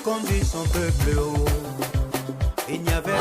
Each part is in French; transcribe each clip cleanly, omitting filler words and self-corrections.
conduit son peuple haut. Il n'y avait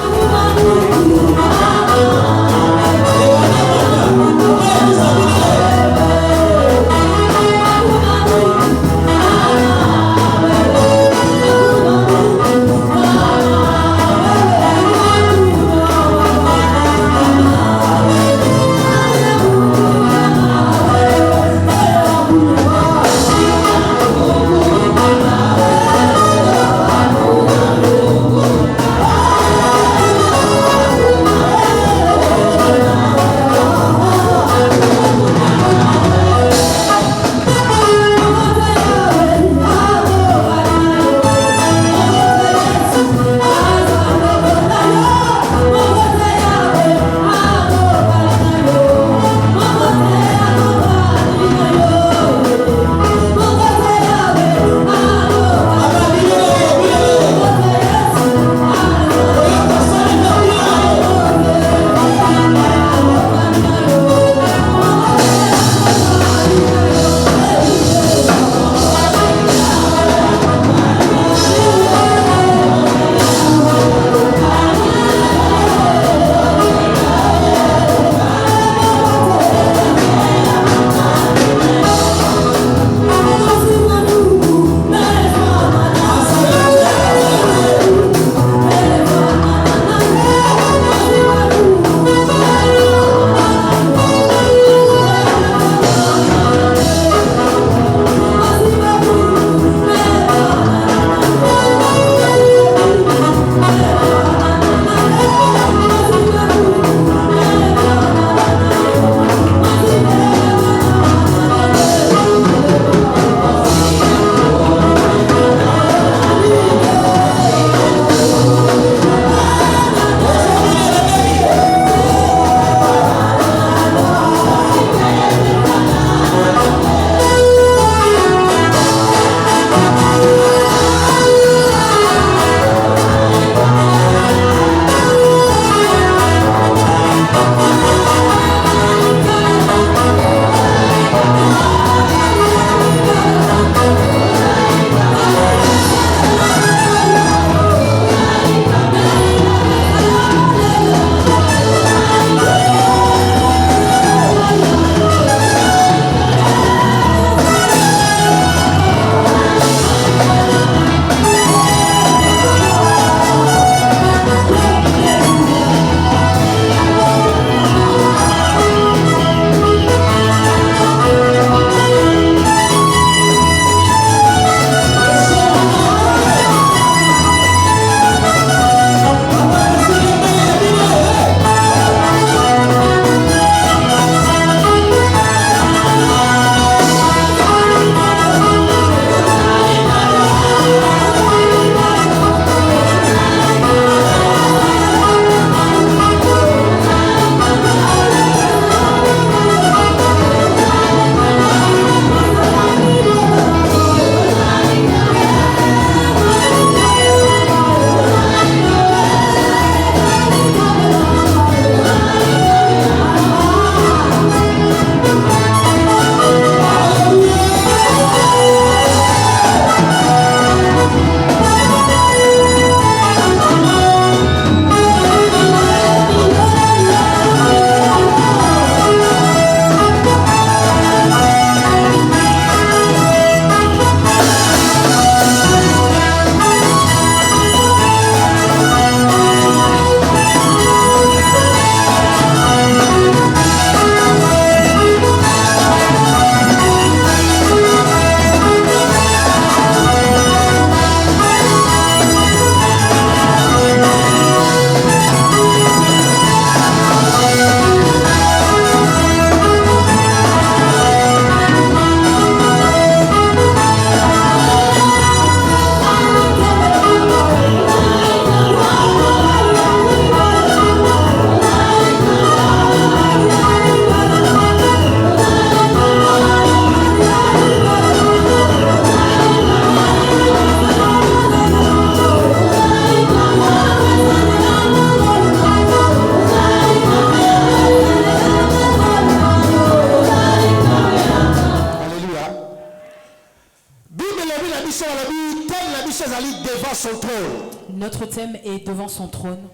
devant son trône. Notre thème est devant son trône.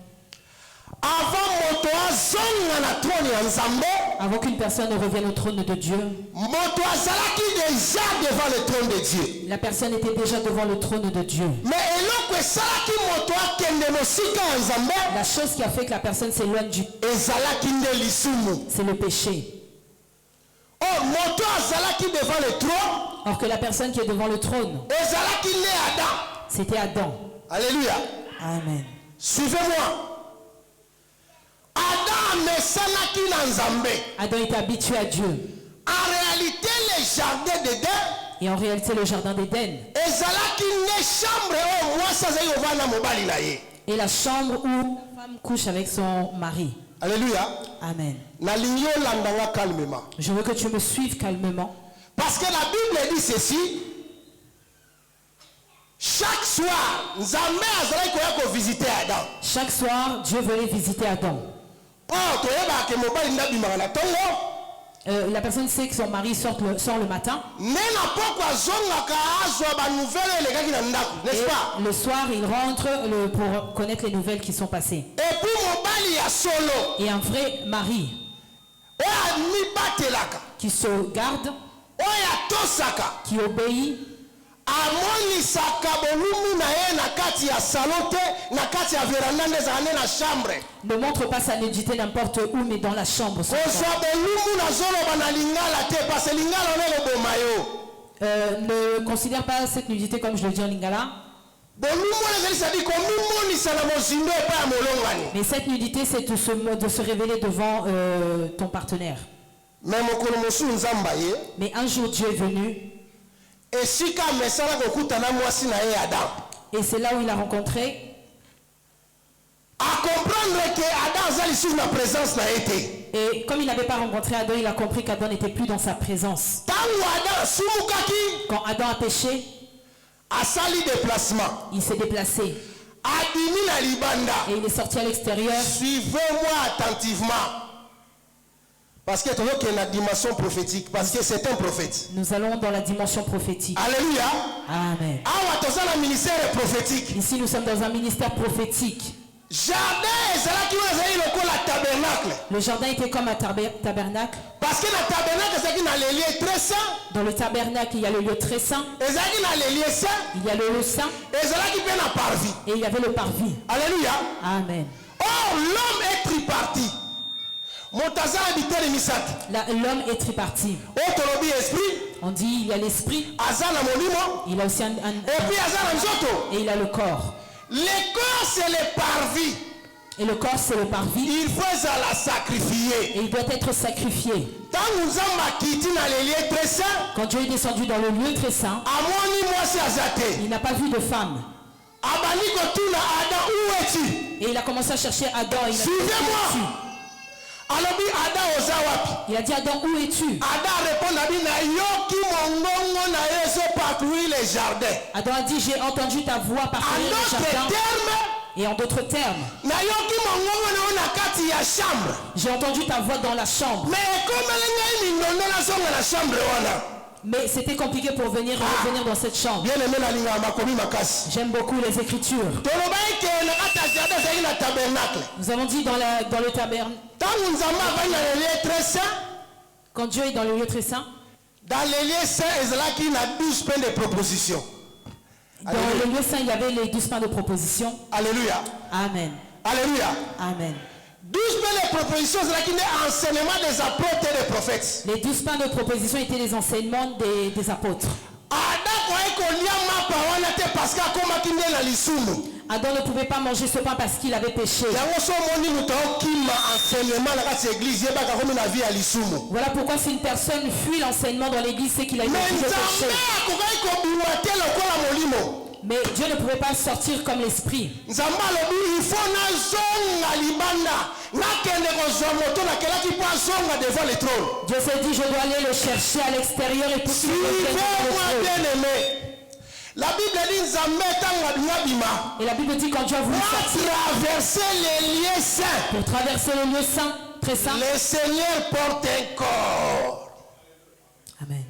Avant qu'une personne ne revienne au trône de Dieu, déjà devant le trône de Dieu. la personne était déjà devant le trône de Dieu. Mais La chose qui a fait que la personne s'éloigne du c'est le péché. devant le trône, Or que la personne qui est devant le trône, c'était Adam. Alléluia. Amen. Suivez-moi. Adam était habitué à Dieu. En réalité, le jardin d'Éden, Et en réalité, le jardin d'Éden est la chambre où la femme couche avec son mari. Alléluia. Amen. Calmement. Je veux que tu me suives calmement. Parce que la Bible dit ceci. Chaque soir, Nzambe azalaki koya visiter Adam. Chaque soir, Dieu venait visiter Adam. La personne sait que son mari sort le matin. Et le soir, il rentre pour connaître les nouvelles qui sont passées. Et un vrai mari qui se garde, qui obéit, ne montre pas sa nudité n'importe où, mais dans la chambre. Ne considère pas cette nudité comme je le dis en lingala. Mais cette nudité, c'est de se révéler devant ton partenaire. Mais un jour, Dieu est venu. Et c'est là où il a rencontré. À comprendre que Adam a présence. Et comme il n'avait pas rencontré Adam, il a compris qu'Adam n'était plus dans sa présence. Quand Adam a péché, il s'est déplacé. Et il est sorti à l'extérieur. Suivez-moi attentivement. Parce que y a une dimension prophétique. Parce que c'est un prophète. Nous allons dans la dimension prophétique. Alléluia. Amen. Ministère prophétique. Ici, nous sommes dans un ministère prophétique. Le jardin était comme un tabernacle. Parce que le tabernacle, très saint. Dans le tabernacle, il y a le lieu très saint. Il y a le lieu saint. Et il y avait le parvis. Alléluia. Amen. Or, l'homme est tripartite. L'homme est tripartite. On dit il y a l'esprit. Il a aussi et il a le corps. Le corps c'est le parvis. Et le corps c'est le parvis. Il faut la sacrifier. Et il doit être sacrifié. Quand Dieu est descendu dans le lieu très saint, il n'a pas vu de femme. Et il a commencé à chercher Adam. Suivez-moi. Il a dit Adam, où es-tu? Adam a dit j'ai entendu ta voix parcourir le jardin. Et en d'autres termes, j'ai entendu ta voix dans la chambre. Mais c'était compliqué pour revenir dans cette chambre. J'aime beaucoup les Écritures. Nous avons dit dans le tabernacle. Quand Dieu est dans le lieu très saint, dans le lieu saint, il y a 12 pains de proposition. Dans le lieu saint, il y avait les 12 pains de proposition. Alléluia. Amen. Alléluia. Amen. 12 pains de proposition, c'est l'enseignement des apôtres et des prophètes. Les 12 pains de proposition étaient les enseignements des apôtres. Adam ne pouvait pas manger ce pain parce qu'il avait péché. Voilà pourquoi si une personne fuit l'enseignement dans l'église, c'est qu'il a été péché. Mais Dieu ne pouvait pas sortir comme l'esprit. Il faut Dieu s'est dit, je dois aller le chercher à l'extérieur et pour qu'il revienne devant le trône. La Bible dit et la Bible dit quand Dieu a voulu traverser les lieux saints. Pour traverser le lieu saint, très saint. Le Seigneur porte un corps. Amen.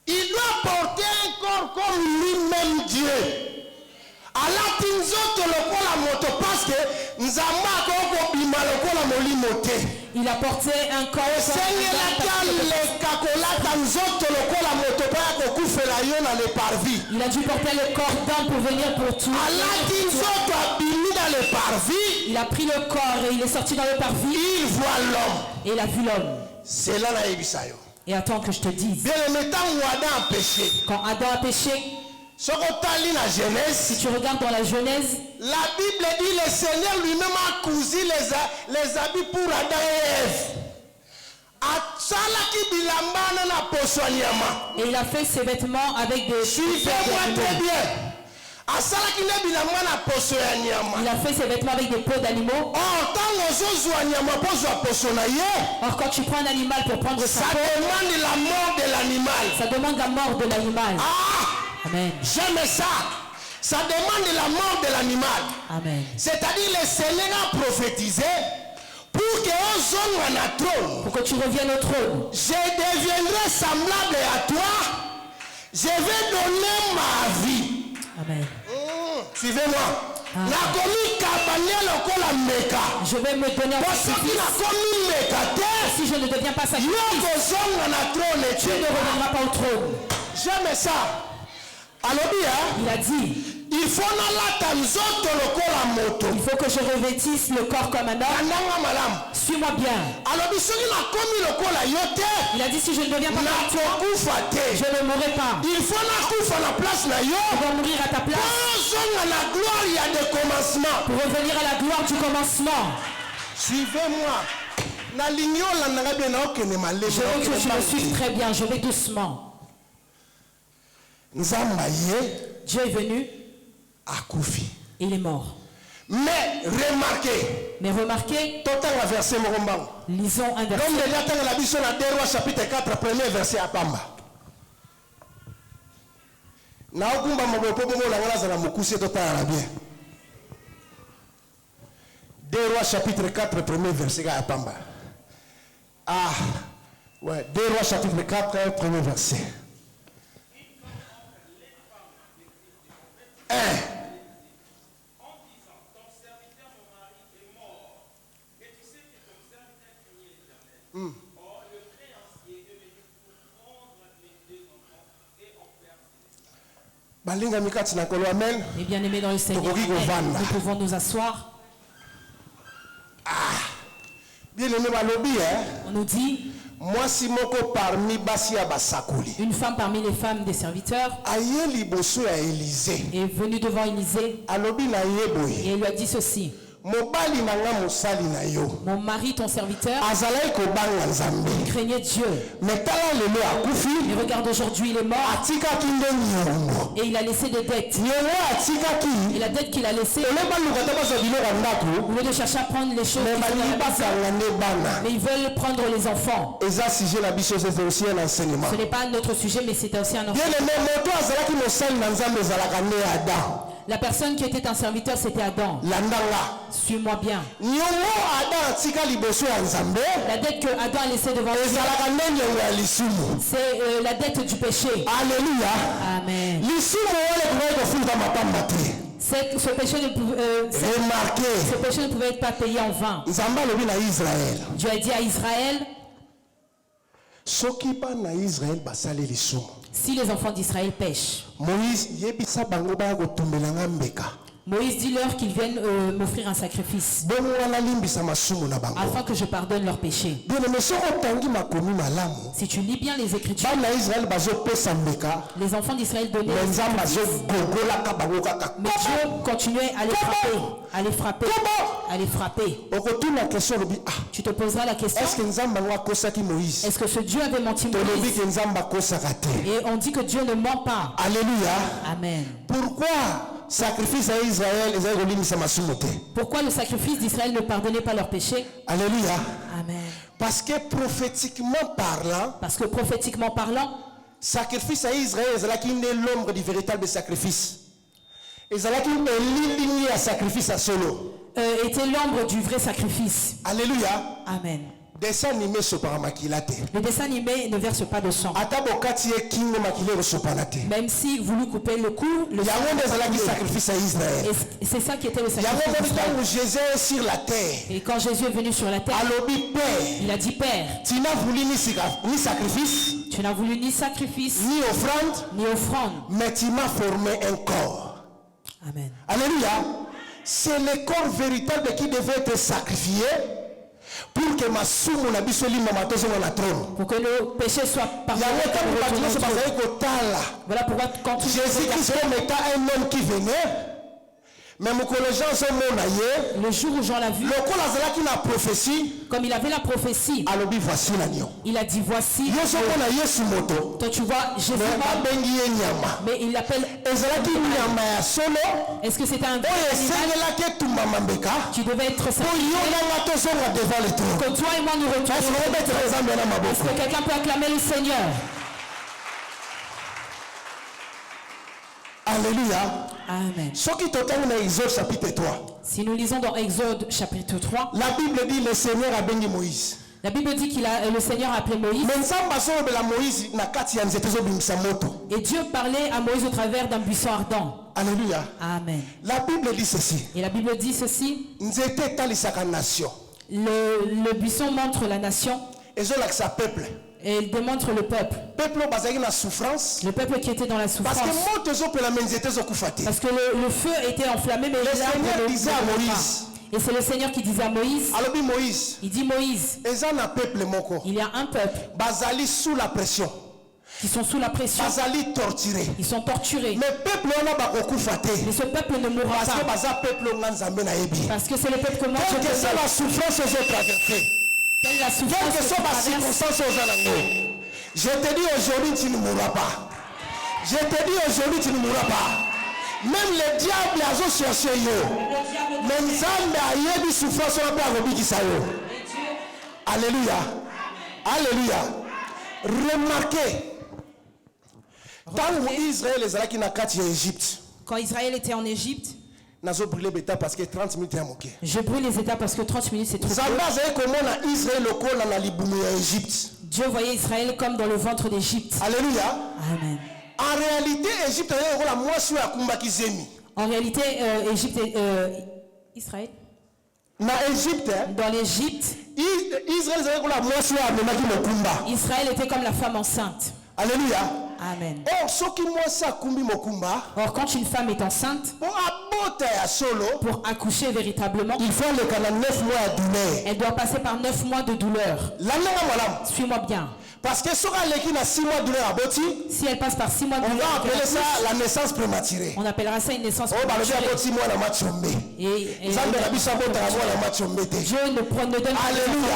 Il doit porter un corps comme lui-même Dieu. Alati nzoto lokola moto parce que nzamba akoko bima lokola molimo te. Il a porté un corps il a dû porter le corps d'homme pour venir pour tout. Il a pris le corps et il est sorti dans le parvis. Il voit l'homme. Et il a vu l'homme. C'est là la Ebisayo. Et attends que je te dise. Bien le mettant où Adam a péché. Quand Adam a péché, si tu regardes dans la Genèse, la Bible dit le Seigneur lui-même a cousu les habits pour Adam et Ève. Et il a fait ses vêtements avec des... Suivez-moi très bien. Il a fait ses vêtements avec des peaux d'animaux. Or quand tu prends un animal pour prendre sa peau, ça demande la mort de l'animal. Ça demande la mort de l'animal. Amen. J'aime ça. Ça demande la mort de l'animal. Amen. C'est-à-dire le Seigneur a prophétisé pour que tu reviennes au trône. Je deviendrai semblable à toi. Je vais donner ma vie. Amen. Suivez-moi. Je vais me donner un sacrifice. Si je ne deviens pas sacrifice, tu ne reviendras pas au trône. J'aime ça. Il a dit, il faut que je revêtisse le corps comme un homme. Suis-moi bien. Il a dit, si je ne deviens pas comme toi, je ne mourrai pas. Il faut je vais mourir à ta place pour revenir à la gloire du commencement. Suivez-moi. Je veux que tu me suives très bien. Je vais doucement. Dieu est venu et il est mort. Mais remarquez, lisons un verset. Dans 2 Rois chapitre 4, premier verset à Pamba. 2 Rois chapitre 4, premier verset à Pamba. Ah, ouais, 2 Rois chapitre 4, premier verset. 1. Et bien aimé dans le Seigneur, nous pouvons nous asseoir. Bien aimé on nous dit une femme parmi les femmes des serviteurs est venue devant Élisée et elle lui a dit ceci: mon mari, ton serviteur, craignait Dieu. Mais regarde, aujourd'hui il est mort et il a laissé des dettes. Et la dette qu'il a laissée, au lieu de chercher à prendre les choses, mais ils veulent prendre les enfants. Ce n'est pas notre sujet, mais c'est aussi un enfant. La personne qui était un serviteur, c'était Adam. Suis-moi bien. La dette que Adam a laissée devant lui, c'est la dette du péché. Alléluia. Amen. Ce péché ne pouvait pas payé en vain. Dieu a dit à Israël, si les enfants d'Israël pêchent, Moïse dit-leur qu'ils viennent m'offrir un sacrifice afin que je pardonne leurs péchés. Si tu lis bien les Écritures, les enfants d'Israël donnaient les sacrifices, mais Dieu continuait à les frapper, à les frapper, à les frapper. Tu te poseras la question: est-ce que ce Dieu avait menti Moïse? Et on dit que Dieu ne ment pas. Alléluia. Amen. Pourquoi le sacrifice d'Israël ne pardonnait pas leurs péchés? Alléluia. Amen. Parce que prophétiquement parlant, sacrifice à Israël, c'est l'ombre du véritable sacrifice. Et c'est sacrifice à solo. Était l'ombre du vrai sacrifice. Alléluia. Amen. dessin animé Le dessin animé ne verse pas de sang. Même si vous lui coupez le cou, le sang sacrifice à Israël. et c'est ça qui était le sacrifice d'Israël. Jésus est sur la terre. Et quand Jésus est venu sur la terre, il a dit Père, tu n'as voulu ni sacrifice, tu n'as voulu ni sacrifice, ni offrande, mais tu m'as formé un corps. Amen. Alléluia. C'est le corps véritable qui devait être sacrifié pour que ma soumu na biso lima matozo na trône. Pour que le péché soit pardonné. Voilà pourquoi quand Jésus-Christ était un homme qui venait. Mais le jour où Jean l'a vu, comme il avait la prophétie, il a dit voici. Toi tu vois Jésus, mais il l'appelle. Est-ce que c'était un animal qui devait être sacrifié que toi et moi nous retournions? Est-ce que quelqu'un peut acclamer le Seigneur? Alléluia. Amen. Chapitre 3. Si nous lisons dans Exode chapitre 3, la Bible dit le Seigneur a béni Moïse. La Bible dit le Seigneur a appelé Moïse. Et Dieu parlait à Moïse au travers d'un buisson ardent. Alléluia. Amen. La Bible dit ceci. Et la Bible dit ceci. Le buisson montre la nation. Et peuple. Et il démontre le peuple. Le peuple qui était dans la souffrance. Parce que le feu était enflammé, mais le Seigneur disait à Moïse. Et c'est le Seigneur qui disait à Moïse. Il dit Moïse. Il y a un peuple. Sous la pression. Qui sont sous la pression. Ils sont torturés. Mais ce peuple ne mourra pas. Parce que c'est le peuple que moi je connais. La souffrance aux traversée. Quelle que soit la circonstance aux alentours. Je te dis aujourd'hui tu ne mourras pas. Je te dis aujourd'hui tu ne mourras pas. Même le diable a cherché yo. Même Zambé a eu souffrance sur la robi qui sayo. Alléluia. Alléluia. Remarquez. Tant Israël les alaki na kati ya Égypte. Quand Israël était en Égypte, parce que 30 minutes je brûle les étapes parce que 30 minutes c'est trop peu. Dieu voyait Israël comme dans le ventre d'Égypte. Alléluia. Amen. En réalité, Égypte en réalité, Égypte Israël. Dans l'Égypte, Israël était comme la femme enceinte. Alléluia. Amen. Or, quand une femme est enceinte, pour accoucher véritablement, il faut aller pendant 9 mois de douleur. Elle doit passer par 9 mois de douleur. Suis-moi bien. Parce que si elle passe par 6 mois de douleur, on va appeler ça la naissance prématurée. On appellera ça une naissance prématurée. Et Dieu ne donne pas de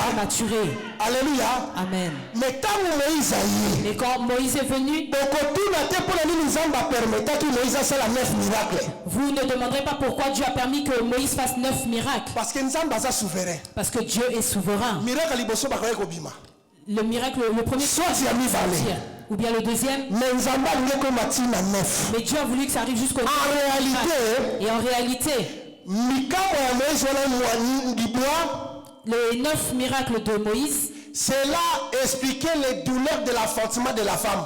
prématurée. Alléluia. Amen. Mais quand Moïse est venu, vous ne demanderez pas pourquoi Dieu a permis que Moïse fasse 9 miracles. Parce que Dieu est souverain. Le miracle, le premier, ou bien le deuxième. Mais Dieu a voulu que ça arrive jusqu'au bout. Et en réalité, les 9 miracles de Moïse, cela expliquait les douleurs de l'enfantement de la femme.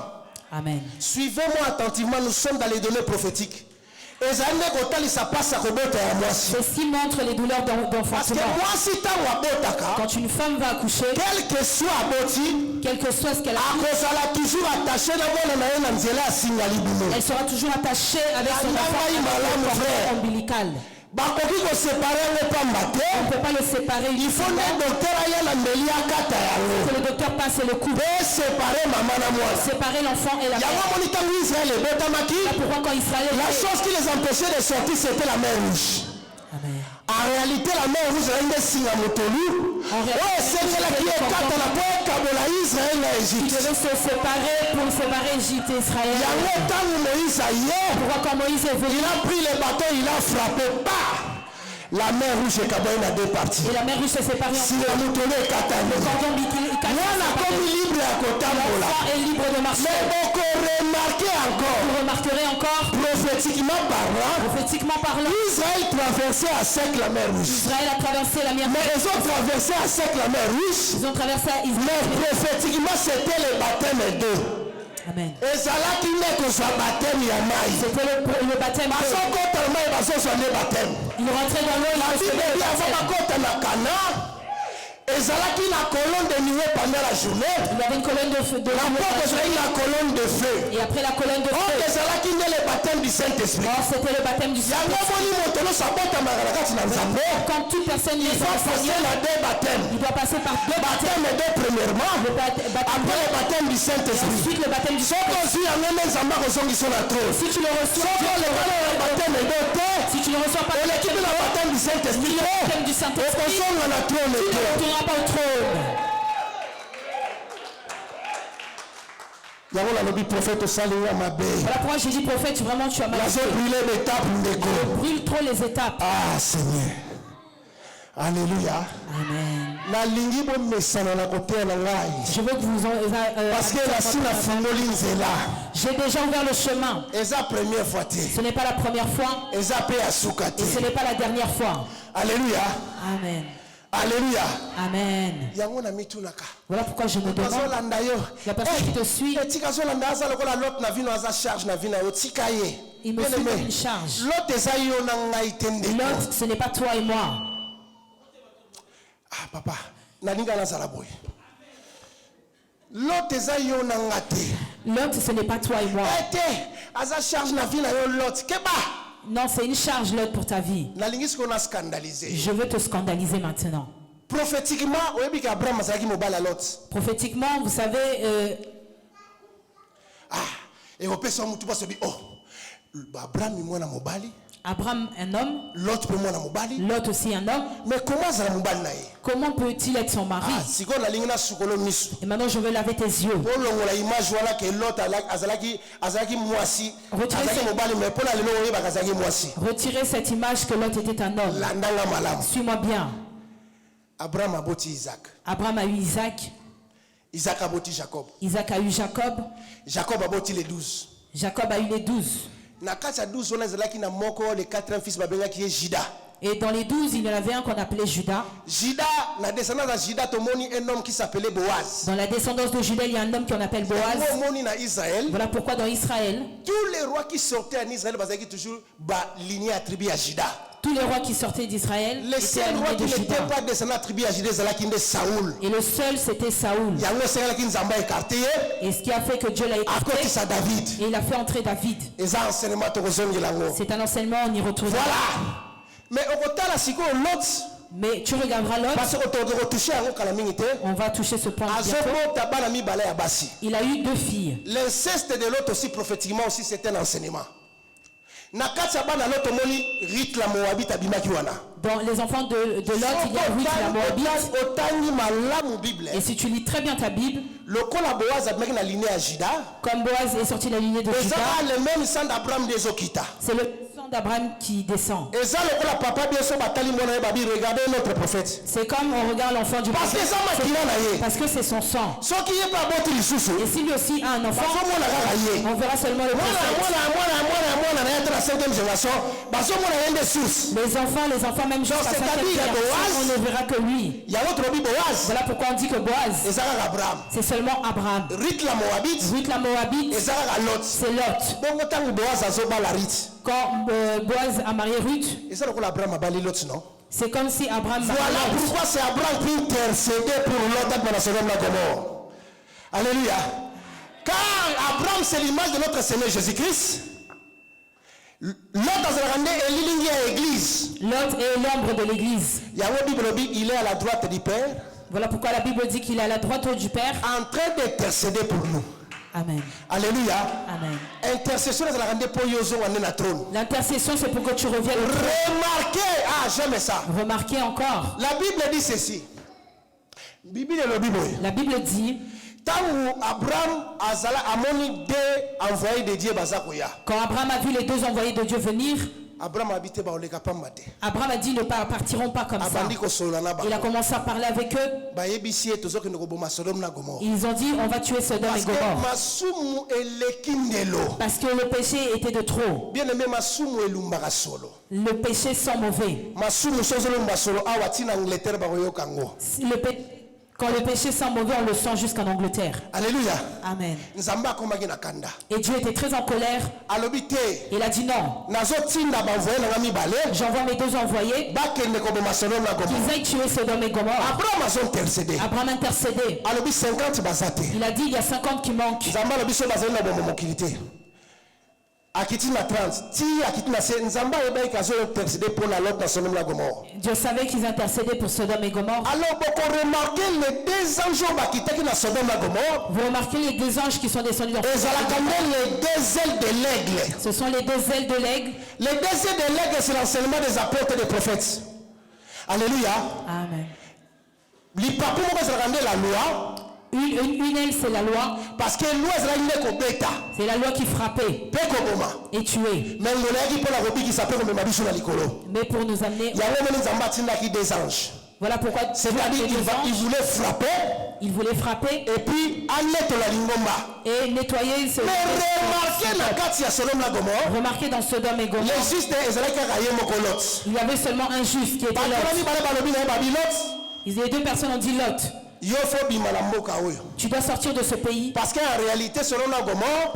Amen. Suivez-moi attentivement, nous sommes dans les données prophétiques. Ceci montre les douleurs d'enfantement. Quand une femme va accoucher, quel que soit ce qu'elle a, elle sera toujours attachée avec son enfant ombilical. On ne peut pas le séparer. Il faut que le docteur passe le coup. Séparer l'enfant et la mère. Là pourquoi quand Israël, la chose qui les empêchait de sortir, c'était la mer Rouge. Amen. En réalité, la mer Rouge est un signe à Motolu. C'est celle qui est quand on a pas Israël et Égypte. Ils devaient se séparer pour séparer Égypte et Israël. Pourquoi quand Moïse est venu, il a pris le bâton, il a frappé. La mer Rouge est en deux parties. Et la mer Rouge s'est séparée en deux. Le cordon libre à Kotambola. Est libre de marcher. Mais vous remarquerez encore. Prophétiquement parlant, Israël traversait à sec la mer Rouge. Israël a traversé la mer Rouge. Mais ils ont traversé à sec la mer Rouge. Ils ont traversé à Israël. Mais prophétiquement, c'était le baptême d'eau. Amen. C'était le baptême. Il rentrait dans l'eau. Il la colonne de nuée pendant la journée. Il y avait une colonne de feu. La colonne de feu. Et après la colonne de feu. Le baptême du Saint-Esprit. C'était le baptême du Saint-Esprit. Quand toute personne il doit passer par deux baptêmes. Premièrement, après le baptême du Saint-Esprit. Ensuite le baptême du Saint-Esprit. Si tu le reçois, si tu ne reçois pas le baptême du Saint-Esprit, tu ne retourneras pas au trône. Voilà pourquoi j'ai dit prophète, vraiment tu as mal. Je brûle trop les étapes. Ah Seigneur. Alléluia. Amen. Je veux que vous parce que j'ai déjà ouvert le chemin. Ce n'est pas la première fois. Et ce n'est pas la dernière fois. Alléluia. Amen. Alléluia. Amen. Voilà pourquoi je me demande. La personne qui te suit. Il me suit comme une charge. L'autre, ce n'est pas toi et moi. Ah papa, l'autre, ce n'est pas toi et moi. Non, c'est une charge l'autre pour ta vie. Je veux te scandaliser maintenant. Prophétiquement, vous savez. Abraham, un homme. L'autre aussi un homme. Mais comment peut-il être son mari? Et maintenant je veux laver tes yeux. Retirez cette image que l'autre était un homme. Suis-moi bien. Abraham a boti Isaac. Abraham a eu Isaac. Isaac a boti Jacob. Isaac a eu Jacob. Jacob a boti les 12. Jacob a eu les 12. Et dans les 12, il y en avait un qu'on appelait Judas. Dans la descendance de Judas, il y a un homme qu'on appelle Boaz. Voilà pourquoi dans Israël, tous les rois qui sortaient en Israël étaient toujours lignés attribués à Judas. Tous les rois qui sortaient d'Israël, les seuls rois qui n'étaient pas descendants attribués à Judas, c'était Saoul. Et le seul, c'était Saoul. Et ce qui a fait que Dieu l'a écarté, et il a fait entrer David. C'est un enseignement, on y retourne. Voilà. Mais tu regarderas l'autre. On va toucher ce point bientôt. Il a eu 2 filles. L'inceste de l'autre aussi, prophétiquement aussi, c'est un enseignement. Dans les enfants de Lot, il y a Ruth la Moabite. Et si tu lis très bien ta Bible, comme Boaz est sorti de la lignée de Juda, c'est le sang d'Abraham qui descend. C'est comme on regarde l'enfant du prophète. Parce que c'est son sang. Et si lui aussi a un enfant, on verra seulement le prophète. Les enfants même jusqu'à 5e génération, on ne verra que lui. Voilà pourquoi on dit que Boaz, c'est seulement Abraham. Ruth la Moabite, c'est Lot. Quand Boaz a marié Ruth, c'est comme si Abraham mariait Lot. Voilà pourquoi c'est Abraham qui intercédait pour Lot dans la Sodome et Gomorrhe. Alléluia. Car Abraham c'est l'image de notre Seigneur Jésus-Christ. Lot est l'ombre de l'église. Il est à la droite du Père. Voilà pourquoi la Bible dit qu'il est à la droite du Père. En train d'intercéder pour nous. Amen. Alléluia. Amen. Intercession L'intercession c'est pour que tu reviennes. Remarquez. Ah, j'aime ça. Remarquez encore. La Bible dit ceci. La Bible dit. Quand Abraham a vu les 2 envoyés de Dieu venir, Abraham a dit ne partiront pas comme ça. Il a commencé à parler avec eux. Ils ont dit on va tuer Sodome et Gomorrhe. Parce que le péché était de trop. Le péché sent mauvais. Quand le péché sent mauvais, on le sent jusqu'en Angleterre. Alléluia. Amen. Et Dieu était très en colère. Il a dit non. J'envoie mes 2 envoyés qu'ils aillent tuer Sodome et Gomorre. Abraham a intercédé. Il a dit il y a 50 qui manquent. Dieu savait qu'ils intercédaient pour Sodome et Gomorre. Alors, vous remarquez les 2 anges qui étaient dans Sodome et Gomorre. Vous remarquez les 2 anges qui sont descendus dans Sodome et Gomorre. Les 2 ailes de l'aigle. Ce sont les 2 ailes de l'aigle. Les 2 ailes de l'aigle, c'est l'enseignement des apôtres et des prophètes. Alléluia. Amen. Les papous vont regarder la loi. Une aile, c'est la loi. Parce que la loi, c'est la loi qui frappait et tuait. Mais pour nous amener. Voilà pourquoi. C'est-à-dire qu'il voulait frapper. Il voulait frapper. Et puis, et nettoyer ce. Mais remarquez dans Sodome et Gomorre. Il y avait seulement un juste qui était Lot. Les 2 personnes ont dit Lot. Tu dois sortir de ce pays. Parce qu'en réalité, Sodome et Gomorre,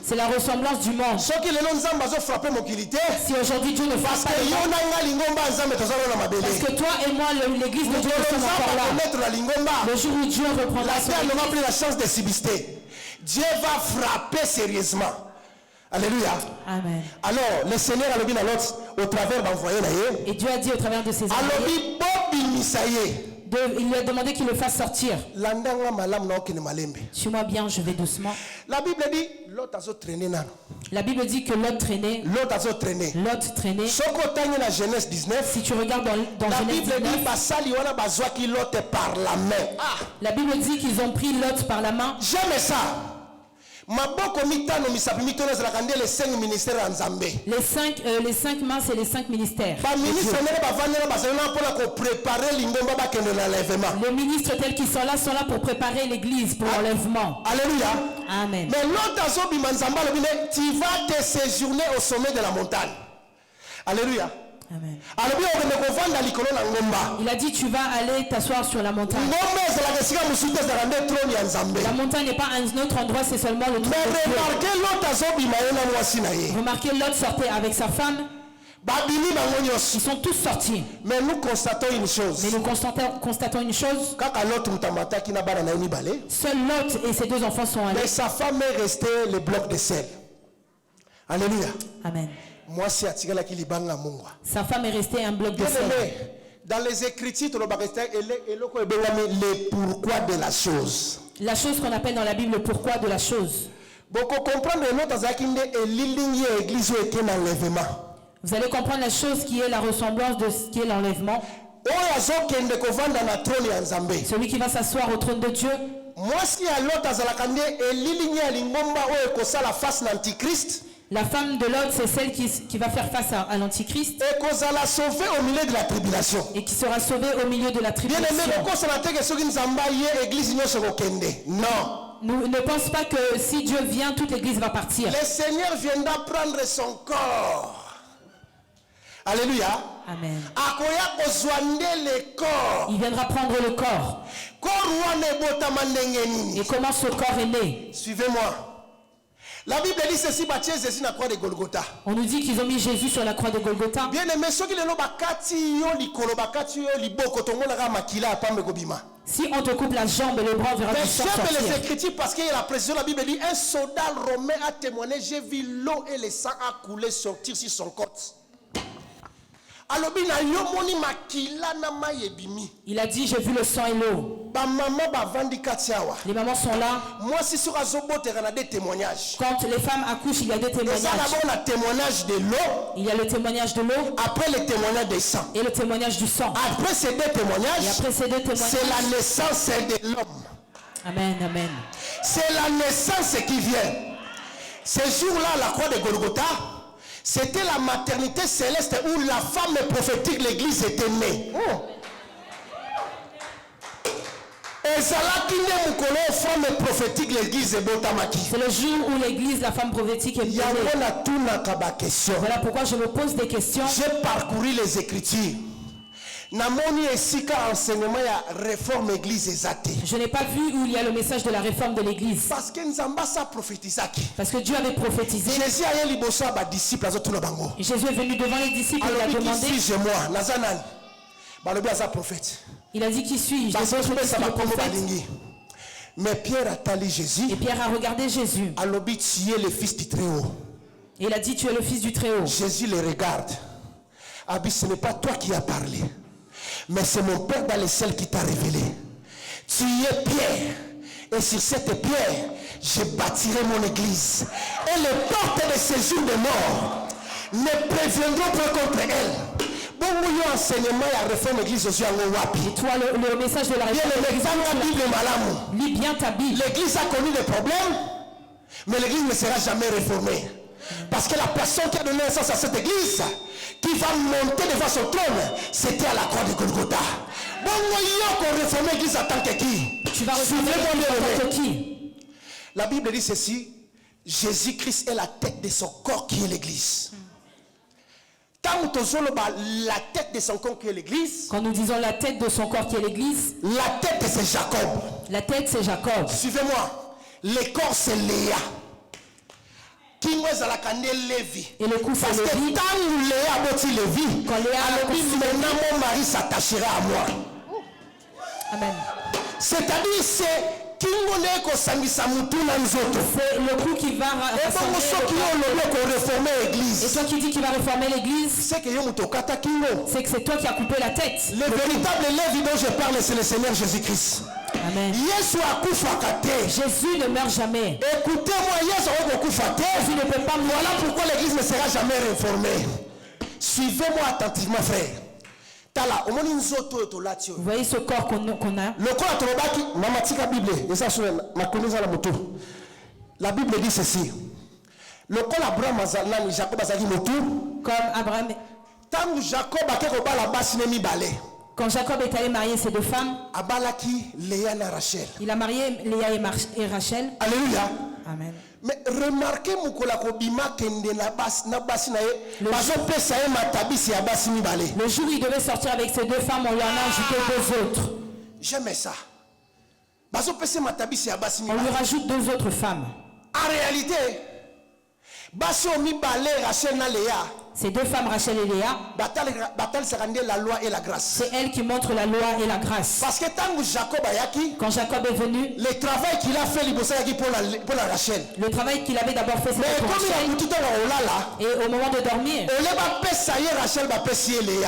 c'est la ressemblance du monde. Si aujourd'hui Dieu ne frappe pas le monde, parce que toi et moi, l'église de Dieu, nous sommes encore là. Le jour où Dieu reprendra son église, n'aura plus la chance de subsister. Dieu va frapper sérieusement. Alléluia. Amen. Alors, le Seigneur a dit au travers d'envoyer. Et Dieu a dit au travers de ses envoyés. Il lui a demandé qu'il le fasse sortir. Suis-moi bien, je vais doucement. La Bible dit La Bible dit que Lot traînait. Lot traînait. Si tu regardes dans Genèse 19, la Bible dit qu'ils ont pris Lot par la main. J'aime ça. Les 5 mains, c'est les 5 ministères. Les ministres tels qu'ils sont là pour préparer l'église pour l'enlèvement. Alléluia. Amen. Mais l'autre, tu vas te séjourner au sommet de la montagne. Alléluia. Amen. Il a dit tu vas aller t'asseoir sur la montagne. La montagne n'est pas un autre endroit, c'est seulement le trône de Dieu. Remarquez, Lot sortait avec sa femme. Ils sont tous sortis. Mais nous constatons une chose. Seul Lot et ses 2 enfants sont allés. Mais sa femme est restée le bloc de sel. Alléluia. Amen. Sa femme est restée un bloc de sel. Dans les Écritures, le pourquoi de la chose. La chose qu'on appelle dans la Bible le pourquoi de la chose. Vous allez comprendre la chose qui est la ressemblance de ce qui est l'enlèvement. Celui qui va s'asseoir au trône de Dieu. La femme de Lot, c'est celle qui va faire face à l'Antichrist. Et qu'on la sauver au milieu de la tribulation. Et qui sera sauvée au milieu de la tribulation. Non. Nous ne pensons pas que si Dieu vient, toute l'église va partir. Le Seigneur viendra prendre son corps. Alléluia. Amen. Le corps. Il viendra prendre le corps. Et comment ce corps est né? Suivez-moi. La Bible dit ceci, Jésus sur la croix de Golgotha. On nous dit qu'ils ont mis Jésus sur la croix de Golgotha. Bien aimé, ceux qui le si on te coupe la jambe et le bras, on verra du sang sortir. Les Écritures parce qu'il y a la précision, la Bible dit un soldat romain a témoigné, j'ai vu l'eau et le sang a coulé sortir sur son corps. Il a dit j'ai vu le sang et l'eau. Les mamans sont là. Quand les femmes accouchent, il y a des témoignages. Il y a le témoignage de l'eau. Après le témoignage du sang. Et le témoignage du sang. Après ces 2 témoignages. C'est la naissance de l'homme. Amen, amen. C'est la naissance qui vient. Ce jour-là, à la croix de Golgotha, c'était la maternité céleste où la femme prophétique, l'église était née. C'est le jour où l'église, la femme prophétique est née. Voilà pourquoi je me pose des questions. J'ai parcouru les Écritures. Je n'ai pas vu où il y a le message de la réforme de l'église. Parce que Dieu avait prophétisé. Jésus est venu devant les disciples et il a demandé. Il a dit qui suis-je? Mais Pierre a tali Jésus. Et Pierre a regardé Jésus. Tu es le fils du Très-Haut. Et il a dit tu es le fils du Très-Haut. Jésus le regarde. Ce n'est pas toi qui as parlé, mais c'est mon Père dans le ciel qui t'a révélé. Tu es Pierre, et sur cette pierre, je bâtirai mon église. Et les portes de ces jours de mort ne préviendront pas contre elle. Et toi, le message de la réforme, lis bien ta Bible. L'église a connu des problèmes, mais l'église ne sera jamais réformée. Parce que la personne qui a donné naissance à cette église, qui va monter devant son trône, c'était à la croix de Golgotha. Tu vas réformer qui? La Bible dit ceci: Jésus-Christ est la tête de son corps qui est l'église. Quand nous disons la tête de son corps qui est l'église, la tête c'est Jacob. La tête c'est Jacob. Suivez-moi. Le corps c'est Léa. Et le cou c'est Lévi. Quand Léa a maintenant mon mari s'attachera à moi. Amen. C'est-à-dire c'est le coup qui va réformer l'église. Et toi qui dis qu'il va réformer l'église, c'est que c'est toi qui as coupé la tête. Le véritable Lévi dont je parle, c'est le Seigneur Jésus-Christ. Amen. Jésus ne meurt jamais. Écoutez-moi, Jésus ne peut pas mourir. Voilà pourquoi l'église ne sera jamais réformée. Suivez-moi attentivement, frère. Vous voyez ce corps qu'on a. La Bible dit ceci. Comme Abraham. Quand Jacob est allé marier ses deux femmes, il a marié Léa et Rachel. Alléluia. Amen. Mais remarquez le jour où il devait sortir avec ses deux femmes, on lui en a ajouté deux autres. J'aime ça. On lui rajoute deux autres femmes. En réalité, ces deux femmes, Rachel et Léa, la loi et la grâce. C'est elle qui montre la loi et la grâce. Parce que quand Jacob est venu, le travail qu'il a fait pour la Rachel. Le travail qu'il avait d'abord fait, c'était pour Rachel. Et au moment de dormir, au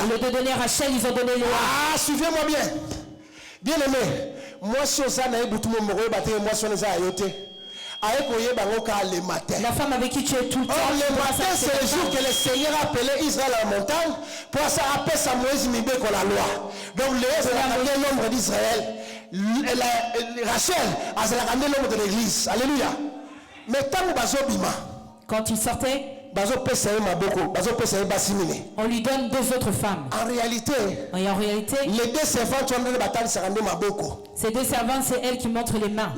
lieu de donner Rachel, ils ont donné Léa. Ah, suivez-moi bien. Bien aimé, moi si la femme avec qui tu es tout le temps. Le matin, c'est le jour que le Seigneur a appelé Israël à la montagne pour appeler à Moïse Mibé qu'on la loi. Donc, c'est la l'ombre d'Israël. Rachel a l'ombre de l'église. Alléluia. Mais quand il sortait, on lui donne deux autres femmes. En réalité, les deux servantes ces deux servantes, c'est elle qui montre les mains.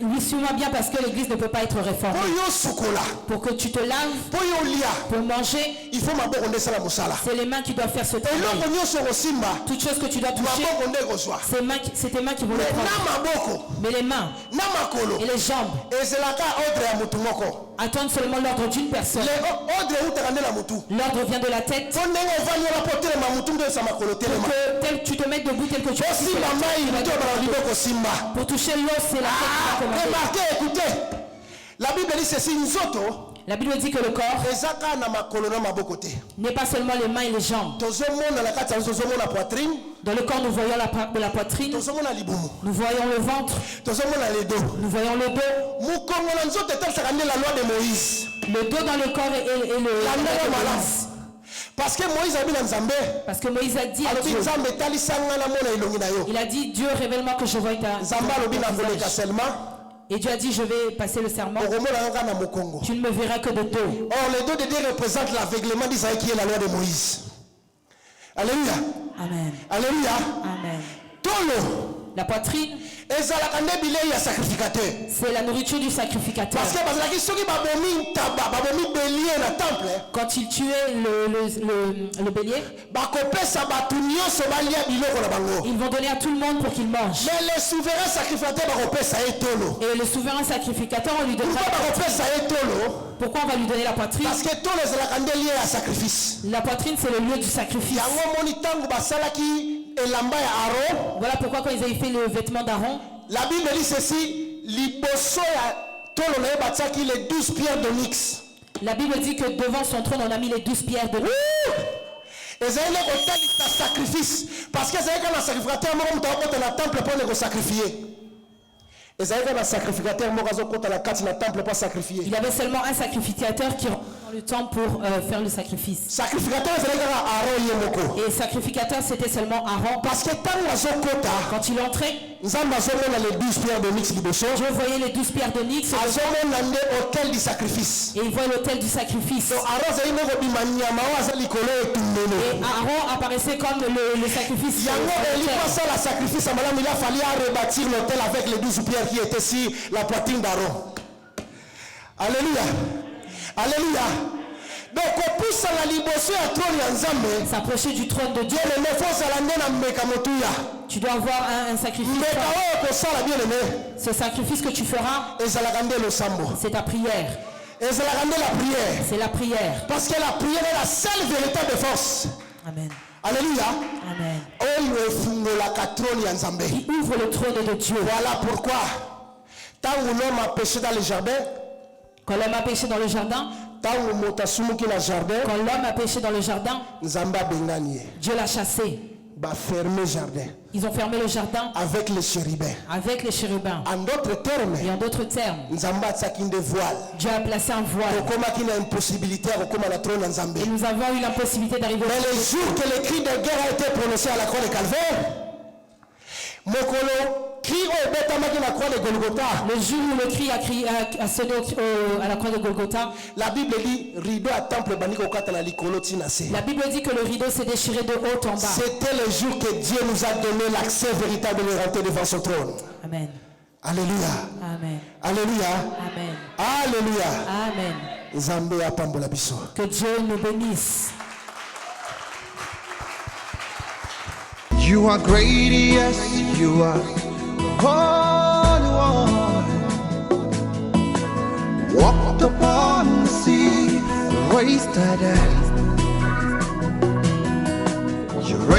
Oui, suis-moi bien parce que l'église ne peut pas être réformée. Pour que tu te laves, pour manger, c'est les mains qui doivent faire ce travail. Toute chose que tu dois toucher, c'est tes mains qui vont le prendre. Mais les mains et les jambes attendent seulement l'ordre d'une personne. L'ordre vient de la tête. Tel tu te mets debout tel que tu pour toucher l'os, c'est la tête qui va commander. Remarquez, écoutez. La Bible dit ceci, la Bible dit que le corps n'est pas seulement les mains et les jambes. Dans le corps, nous voyons la poitrine. Nous voyons le ventre. Nous voyons le dos. Le dos dans le corps et le Moïse. Parce que Moïse a dit à Dieu. Il a dit, Dieu, révèle-moi que je vois ta visage. Et Dieu a dit, je vais passer le serment. Tu ne me verras que de dos. Or, les dos de Dieu représentent l'aveuglement d'Israël qui est la loi de Moïse. Alléluia. Amen. Alléluia. Amen. Tolo. La poitrine, c'est la nourriture du sacrificateur. Parce que quand il tuait le bélier, ils vont donner à tout le monde pour qu'il mange. Mais le souverain sacrificateur, et le souverain sacrificateur, on lui donnera. Pourquoi on va lui donner la poitrine? Parce que la poitrine, c'est le lieu du sacrifice. Voilà pourquoi quand ils avaient fait le vêtement d'Aaron, la Bible dit ceci, les 12 pierres d'onyx. La Bible dit que devant son trône on a mis les 12 pierres d'onyx. Et c'est un sacrifice. Parce que c'est un sacrificateur qui dans le temple pour le sacrifier. Et c'est un sacrificateur qui dans le temple pour sacrifier. Il y avait seulement un sacrificateur qui rentre dans le temple pour faire le sacrifice. Sacrificateur, et sacrificateur, c'était seulement Aaron. Parce que quand il entrait, les 12 pierres d'onyx. Je voyais les 12 pierres d'onyx. Et il voit l'autel du sacrifice. Et Aaron apparaissait comme le sacrifice. Il a fallu rebâtir l'autel avec les 12 pierres qui étaient sur la poitrine d'Aaron. Alléluia. Alléluia. Donc, on pousse à la libération à trône Nzambe. S'approcher du trône de Dieu. Tu dois avoir un sacrifice. Ce sacrifice que tu feras, c'est ta prière. C'est la prière. Parce que la prière est la seule véritable force. Amen. Alléluia. Amen. Il ouvre le trône de Dieu. Voilà pourquoi, tant que l'homme a péché dans le jardin, quand l'homme a péché dans le jardin, quand l'homme a péché dans le jardin, Dieu l'a chassé. Ils ont fermé le jardin avec les chérubins. En d'autres termes, Dieu a placé un voile. Et nous avons eu l'impossibilité d'arriver au mais le jour que le cri de guerre a été prononcé à la croix de Calvaire, le jour où le cri a sonné à la croix de Golgotha, la Bible dit la Bible dit que le rideau s'est déchiré de haut en bas. C'était le jour que Dieu nous a donné l'accès véritable de rentrer devant son trône. Amen. Alléluia. Amen. Alléluia. Amen. Alléluia. Amen. Que Dieu nous bénisse. You are great, yes, you are Holy One. Walked upon the sea, raised the dead.